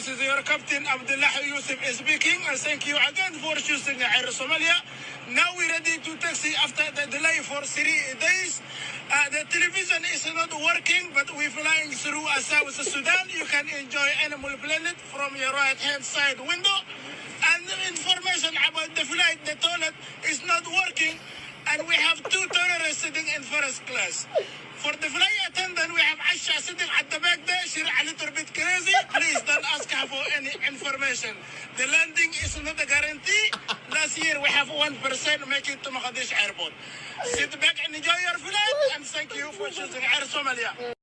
this is your captain Abdullah Yusuf speaking, and thank you again for choosing Air Somalia. Now we're ready to taxi after the delay for 3 days. The television is not working, but we're flying through South Sudan. You can enjoy Animal Planet from your right-hand side window. And the information about the flight, the toilet is not working, and we have 2 toilets sitting in first class. For the flight attendant, we have Asha sitting at the back there. She's a little bit crazy. Please don't ask her for any information. The landing is not a guarantee. Last year, we have 1% make it to Mogadishu Airport. Sit back and enjoy your flight, and thank you for choosing Air Somalia.